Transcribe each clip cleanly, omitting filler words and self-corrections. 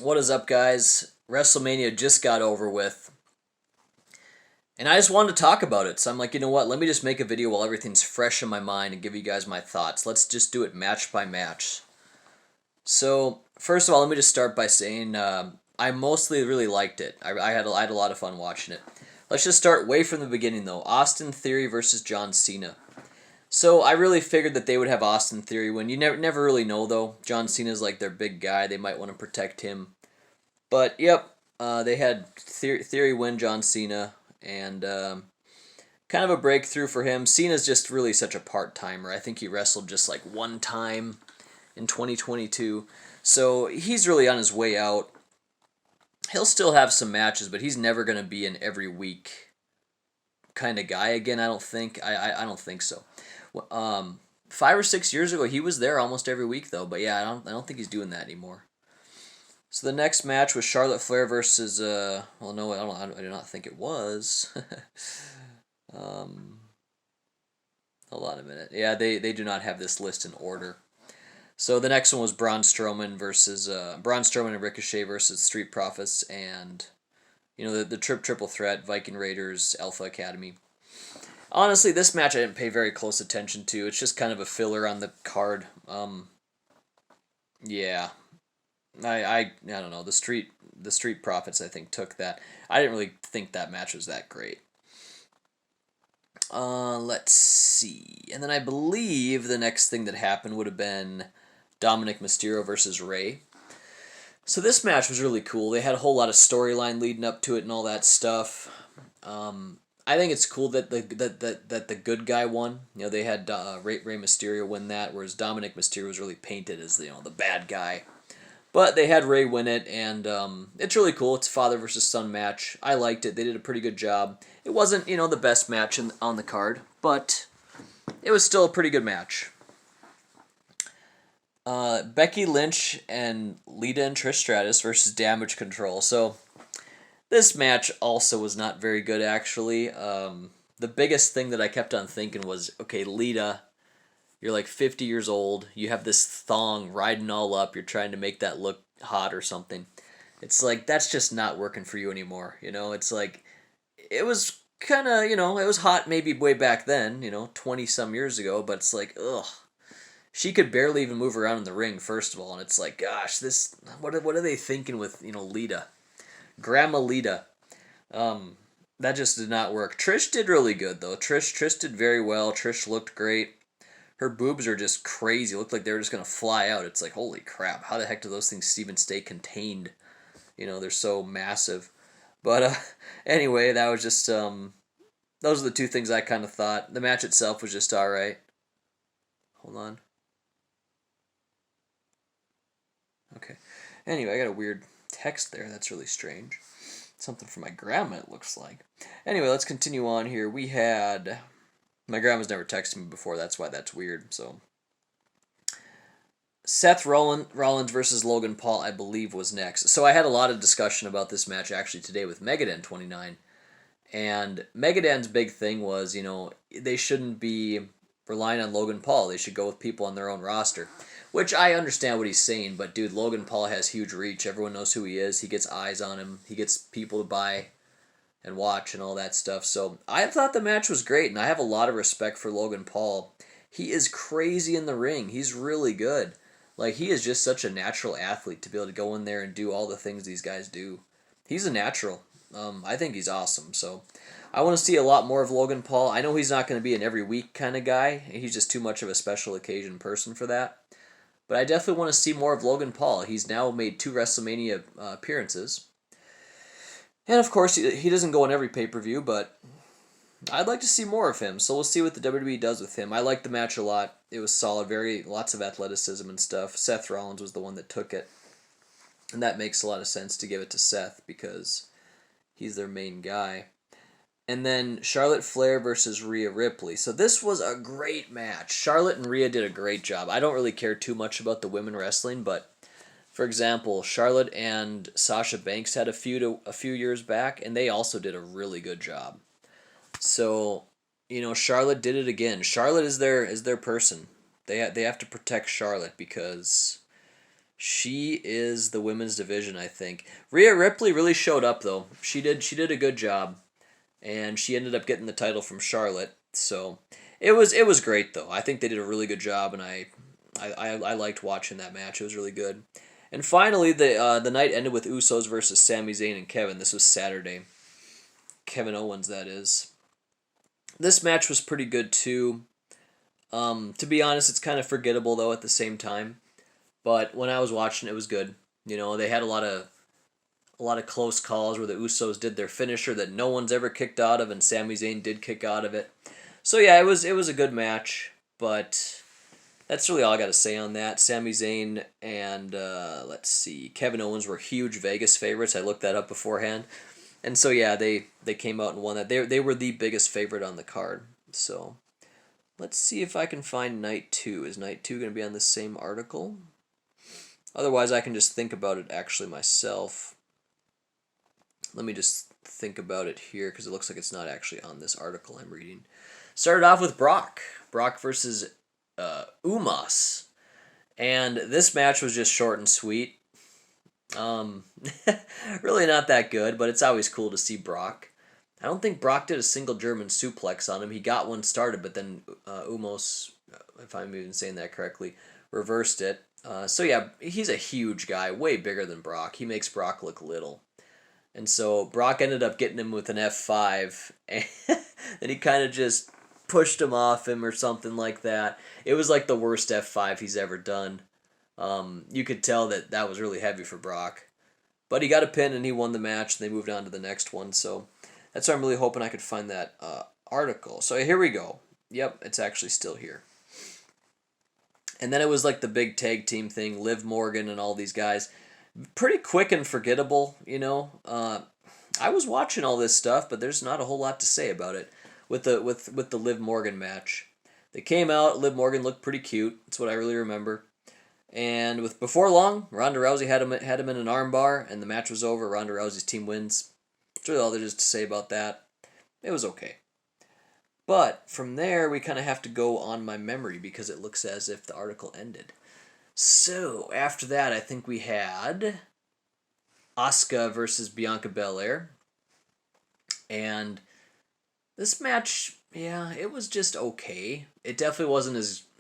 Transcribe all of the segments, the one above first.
What is up, guys? WrestleMania just got over with, and I just wanted to talk about it. So I'm like, you know what? Let me just make a video while everything's fresh in my mind and give you guys my thoughts. Let's just do it match by match. So, first of all, let me just start by saying I mostly really liked it. I had a lot of fun watching it. Let's just start way from the beginning, though. Austin Theory versus John Cena. So I really figured that they would have Austin Theory win. You never really know, though. John Cena's like their big guy. They might want to protect him. But yep, they had Theory win John Cena, and kind of a breakthrough for him. Cena's just really such a part timer. I think he wrestled just like one time in 2022, so he's really on his way out. He'll still have some matches, but he's never going to be an every week kind of guy again. I don't think. I don't think so. 5 or 6 years ago, he was there almost every week though. But yeah, I don't think he's doing that anymore. So the next match was Charlotte Flair versus well, no, I do not think it was. um, Hold on a minute. Yeah, they do not have this list in order. So the next one was Braun Strowman versus Braun Strowman and Ricochet versus Street Profits and the triple threat Viking Raiders Alpha Academy. Honestly, this match I didn't pay very close attention to. It's just kind of a filler on the card. Yeah, I don't know. The Street Profits I think took that. I didn't really think that match was that great. Let's see. And then I believe the next thing that happened would have been Dominic Mysterio versus Rey. So this match was really cool. They had a whole lot of storyline leading up to it and all that stuff. I think it's cool that the good guy won. They had Rey Mysterio win that, whereas Dominic Mysterio was really painted as the bad guy. But they had Rey win it, and it's really cool. It's a father versus son match. I liked it. They did a pretty good job. It wasn't, the best match on the card, but it was still a pretty good match. Becky Lynch and Lita and Trish Stratus versus Damage Control. So this match also was not very good, actually. The biggest thing that I kept on thinking was, okay, Lita, you're like 50 years old. You have this thong riding all up. You're trying to make that look hot or something. It's like, that's just not working for you anymore. It's like, it was kind of, it was hot maybe way back then, 20 some years ago, but it's like, ugh. She could barely even move around in the ring, first of all, and it's like, gosh, what are they thinking with, Lita? Grandma Lita. That just did not work. Trish did really good, though. Trish did very well. Trish looked great. Her boobs are just crazy. It looked like they were just going to fly out. It's like, holy crap, how the heck do those things even stay contained? They're so massive. But anyway, that was just, those are the two things I kind of thought. The match itself was just alright. Hold on. Okay. Anyway, I got a weird text there. That's really strange. Something from my grandma, it looks like. Anyway, let's continue on here. We had... My grandma's never texted me before. That's why that's weird. So, Seth Rollins versus Logan Paul, I believe, was next. So I had a lot of discussion about this match actually today with Megaden 29. And Megaden's big thing was, they shouldn't be relying on Logan Paul. They should go with people on their own roster. Which I understand what he's saying, but dude, Logan Paul has huge reach. Everyone knows who he is. He gets eyes on him. He gets people to buy and watch and all that stuff. So I thought the match was great, and I have a lot of respect for Logan Paul. He is crazy in the ring. He's really good. Like, he is just such a natural athlete to be able to go in there and do all the things these guys do. He's a natural. I think he's awesome. So I want to see a lot more of Logan Paul. I know he's not going to be an every week kind of guy. He's just too much of a special occasion person for that. But I definitely want to see more of Logan Paul. He's now made 2 WrestleMania appearances. And of course, he doesn't go on every pay-per-view, but I'd like to see more of him. So we'll see what the WWE does with him. I liked the match a lot. It was solid, lots of athleticism and stuff. Seth Rollins was the one that took it. And that makes a lot of sense to give it to Seth because he's their main guy. And then Charlotte Flair versus Rhea Ripley. So this was a great match. Charlotte and Rhea did a great job. I don't really care too much about the women wrestling, but for example, Charlotte and Sasha Banks had a feud a few years back, and they also did a really good job. So, Charlotte did it again. Charlotte is their person. They have to protect Charlotte because She is the women's division, I think. Rhea Ripley really showed up though. She did a good job, and she ended up getting the title from Charlotte. So it was great though. I think they did a really good job, and I liked watching that match. It was really good. And finally, the night ended with Usos versus Sami Zayn and Kevin. This was Saturday. Kevin Owens, that is. This match was pretty good too. To be honest, it's kind of forgettable though at the same time. But when I was watching, it was good. They had a lot of close calls where the Usos did their finisher that no one's ever kicked out of, and Sami Zayn did kick out of it. So yeah, it was a good match, but that's really all I got to say on that. Sami Zayn and let's see, Kevin Owens were huge Vegas favorites. I looked that up beforehand, and so yeah, they came out and won that. They were the biggest favorite on the card. So let's see if I can find night two. Is night two going to be on the same article? Otherwise, I can just think about it actually myself. Let me just think about it here because it looks like it's not actually on this article I'm reading. Started off with Brock. Brock versus Umas. And this match was just short and sweet. Really not that good, but it's always cool to see Brock. I don't think Brock did a single German suplex on him. He got one started, but then Umos, if I'm even saying that correctly, reversed it. So yeah, he's a huge guy, way bigger than Brock. He makes Brock look little. And so Brock ended up getting him with an F5, and he kind of just pushed him off him or something like that. It was like the worst F5 he's ever done. You could tell that was really heavy for Brock. But he got a pin and he won the match, and they moved on to the next one. So that's why I'm really hoping I could find that article. So here we go. Yep, it's actually still here. And then it was like the big tag team thing, Liv Morgan and all these guys. Pretty quick and forgettable, I was watching all this stuff, but there's not a whole lot to say about it with the Liv Morgan match. They came out, Liv Morgan looked pretty cute. That's what I really remember. And before long, Ronda Rousey had him in an armbar, and the match was over. Ronda Rousey's team wins. That's really all there is to say about that. It was okay. But from there, we kind of have to go on my memory because it looks as if the article ended. So, after that, I think we had Asuka versus Bianca Belair. And this match, yeah, it was just okay. It definitely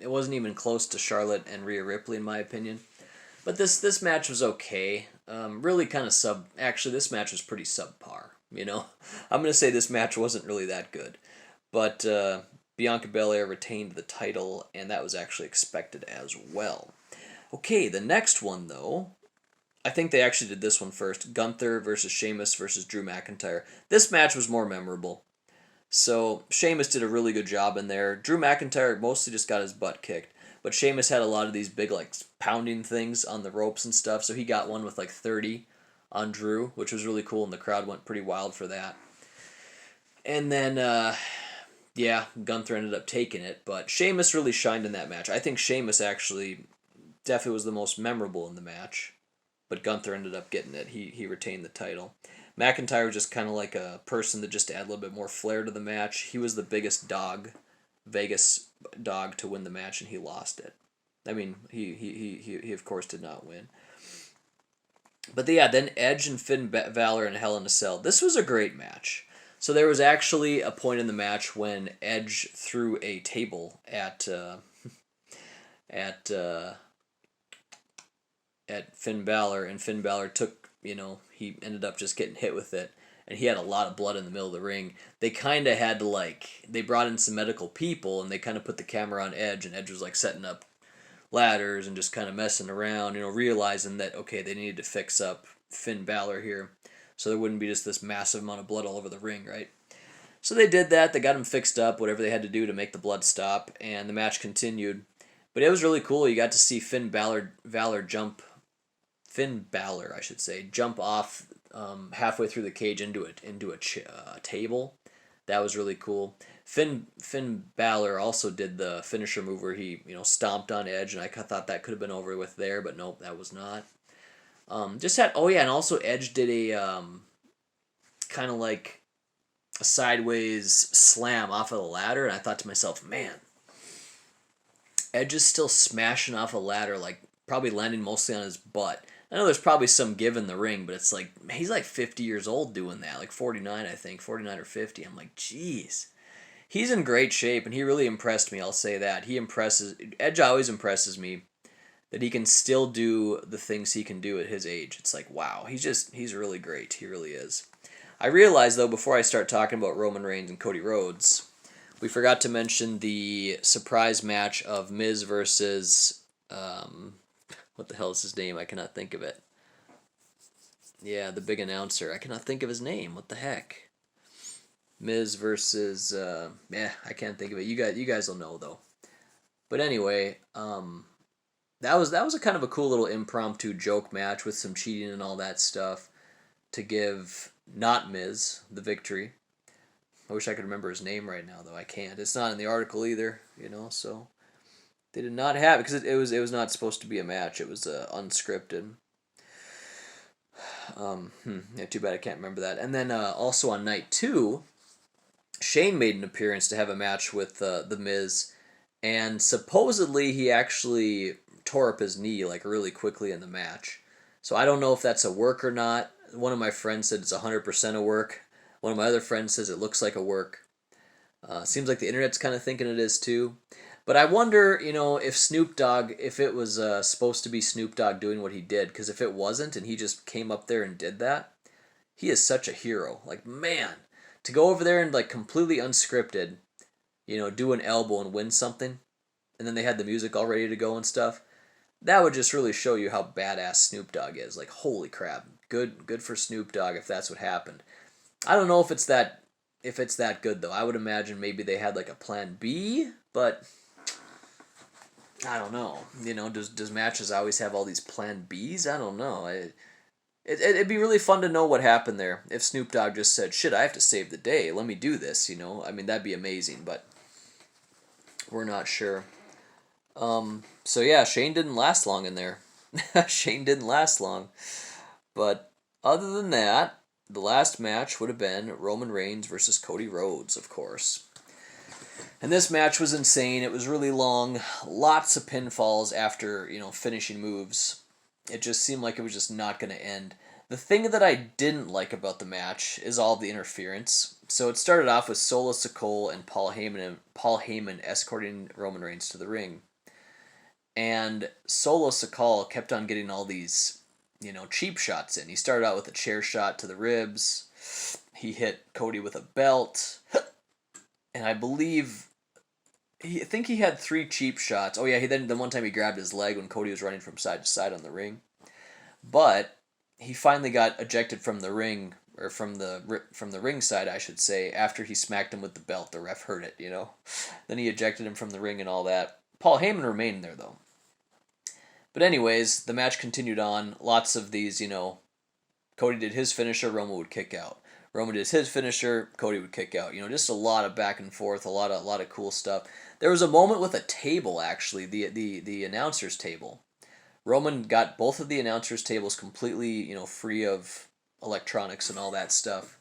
it wasn't even close to Charlotte and Rhea Ripley in my opinion. But this match was okay. Really kind of actually this match was pretty subpar, I'm going to say this match wasn't really that good. But Bianca Belair retained the title, and that was actually expected as well. Okay, the next one, though, I think they actually did this one first. Gunther versus Sheamus versus Drew McIntyre. This match was more memorable. So, Sheamus did a really good job in there. Drew McIntyre mostly just got his butt kicked. But Sheamus had a lot of these big, pounding things on the ropes and stuff. So he got one with, 30 on Drew, which was really cool, and the crowd went pretty wild for that. And then, yeah, Gunther ended up taking it. But Sheamus really shined in that match. I think Sheamus actually definitely was the most memorable in the match, but Gunther ended up getting it. He retained the title. McIntyre was just kind of like a person that just add a little bit more flair to the match. He was the biggest Vegas dog to win the match, and he lost it. I mean, he of course did not win. But yeah, then Edge and Finn Balor in Hell in a Cell. This was a great match. So there was actually a point in the match when Edge threw a table at Finn Balor, and Finn Balor took, he ended up just getting hit with it, and he had a lot of blood in the middle of the ring. They kind of had to, they brought in some medical people, and they kind of put the camera on Edge, and Edge was, setting up ladders and just kind of messing around, realizing that, okay, they needed to fix up Finn Balor here, so there wouldn't be just this massive amount of blood all over the ring, right? So they did that, they got him fixed up, whatever they had to do to make the blood stop, and the match continued. But it was really cool. You got to see Finn Balor jump off halfway through the cage into a table. That was really cool. Finn Balor also did the finisher move where he stomped on Edge, and I thought that could have been over with there, but nope, that was not. And also Edge did a kind of like a sideways slam off of the ladder, and I thought to myself, man, Edge is still smashing off a ladder like probably landing mostly on his butt. I know there's probably some give in the ring, but it's like, man, he's like 50 years old doing that, like 49, I think, 49 or 50. I'm like, jeez. He's in great shape, and he really impressed me, I'll say that. Edge always impresses me that he can still do the things he can do at his age. It's like, wow, he's really great. He really is. I realize, though, before I start talking about Roman Reigns and Cody Rhodes, we forgot to mention the surprise match of Miz versus, what the hell is his name? I cannot think of it. Yeah, the big announcer. I cannot think of his name. What the heck? Miz versus, I can't think of it. You guys will know, though. But anyway, that was a kind of a cool little impromptu joke match with some cheating and all that stuff to give not Miz the victory. I wish I could remember his name right now, though. I can't. It's not in the article either, so they did not have it because it was not supposed to be a match. It was unscripted. Yeah, too bad I can't remember that. And then also on night 2, Shane made an appearance to have a match with the Miz, and supposedly he actually tore up his knee like really quickly in the match. So I don't know if that's a work or not. One of my friends said it's 100% a work. One of my other friends says it looks like a work. Seems like the internet's kind of thinking it is too. But I wonder, if Snoop Dogg, if it was supposed to be Snoop Dogg doing what he did, because if it wasn't and he just came up there and did that, he is such a hero. Like, man, to go over there and like completely unscripted, do an elbow and win something, and then they had the music all ready to go and stuff, that would just really show you how badass Snoop Dogg is. Like, holy crap, good for Snoop Dogg if that's what happened. I don't know if it's that good though. I would imagine maybe they had like a plan B, but I don't know. Does matches always have all these plan Bs? I don't know. It'd be really fun to know what happened there. If Snoop Dogg just said, shit, I have to save the day. Let me do this, I mean, that'd be amazing, but we're not sure. So yeah, Shane didn't last long in there. Shane didn't last long. But other than that, the last match would have been Roman Reigns versus Cody Rhodes, of course. And this match was insane. It was really long. Lots of pinfalls after, finishing moves. It just seemed like it was just not going to end. The thing that I didn't like about the match is all the interference. So it started off with Solo Sikoa and Paul Heyman escorting Roman Reigns to the ring. And Solo Sikoa kept on getting all these, cheap shots in. He started out with a chair shot to the ribs. He hit Cody with a belt. And I think he had 3 cheap shots. Oh yeah, then one time he grabbed his leg when Cody was running from side to side on the ring. But he finally got ejected from the ring, or from the ring side, I should say, after he smacked him with the belt. The ref heard it, Then he ejected him from the ring and all that. Paul Heyman remained there though. But anyways, the match continued on. Lots of these, Cody did his finisher, Roman would kick out. Roman did his finisher, Cody would kick out. Just a lot of back and forth, a lot of cool stuff. There was a moment with a table, actually, the announcer's table. Roman got both of the announcers' tables completely, free of electronics and all that stuff.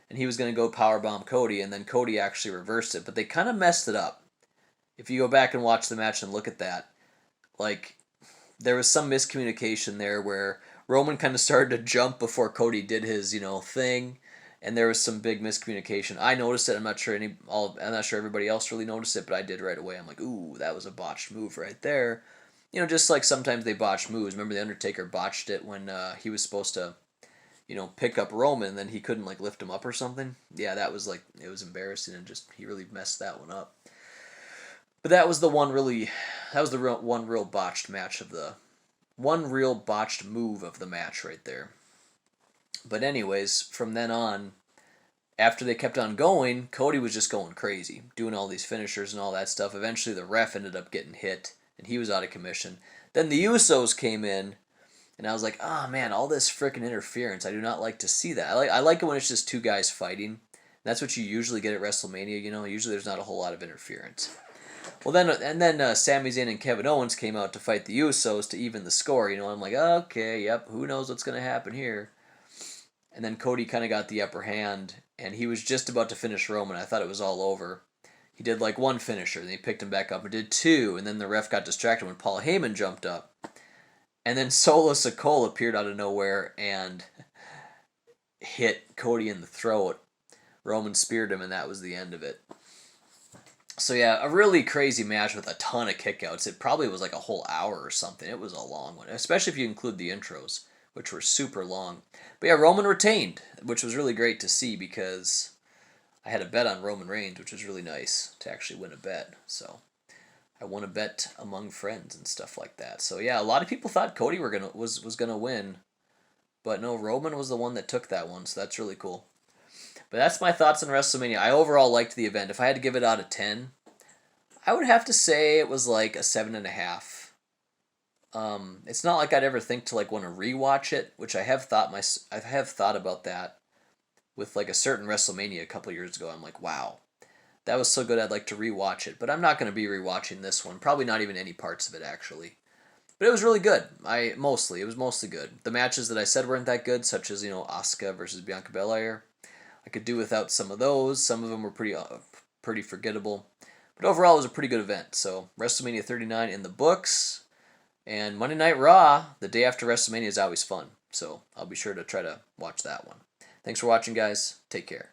And he was going to go powerbomb Cody, and then Cody actually reversed it. But they kind of messed it up. If you go back and watch the match and look at that, like, there was some miscommunication there where Roman kind of started to jump before Cody did his, thing, and there was some big miscommunication. I noticed it. I'm not sure everybody else really noticed it, but I did right away. I'm like, ooh, that was a botched move right there. Just like sometimes they botch moves. Remember the Undertaker botched it when he was supposed to, pick up Roman, and then he couldn't like lift him up or something. Yeah, that was like, it was embarrassing, and he really messed that one up. But that was the one real botched match one real botched move of the match right there. But anyways, from then on, after they kept on going, Cody was just going crazy, doing all these finishers and all that stuff. Eventually the ref ended up getting hit, and he was out of commission. Then the Usos came in, and I was like, oh man, all this freaking interference. I do not like to see that. I like it when it's just 2 guys fighting. That's what you usually get at WrestleMania, Usually there's not a whole lot of interference. Well, then Sami Zayn and Kevin Owens came out to fight the Usos to even the score. I'm like, okay, yep, who knows what's going to happen here. And then Cody kind of got the upper hand, and he was just about to finish Roman. I thought it was all over. He did like 1 finisher, then he picked him back up and did 2, and then the ref got distracted when Paul Heyman jumped up. And then Solo Sikoa appeared out of nowhere and hit Cody in the throat. Roman speared him, and that was the end of it. So yeah, a really crazy match with a ton of kickouts. It probably was like a whole hour or something. It was a long one, especially if you include the intros, which were super long. But yeah, Roman retained, which was really great to see because I had a bet on Roman Reigns, which was really nice to actually win a bet. So I won a bet among friends and stuff like that. So yeah, a lot of people thought Cody was gonna win, but no, Roman was the one that took that one. So that's really cool. But that's my thoughts on WrestleMania. I overall liked the event. If I had to give it out of 10, I would have to say it was like a 7.5. It's not like I'd ever think to like want to rewatch it, which I have thought about that with like a certain WrestleMania a couple years ago. I'm like, wow, that was so good. I'd like to rewatch it, but I'm not going to be rewatching this one. Probably not even any parts of it actually. But it was really good. It was mostly good. The matches that I said weren't that good, such as Asuka versus Bianca Belair, I could do without some of those. Some of them were pretty forgettable. But overall, it was a pretty good event. So WrestleMania 39 in the books. And Monday Night Raw, the day after WrestleMania, is always fun. So I'll be sure to try to watch that one. Thanks for watching, guys. Take care.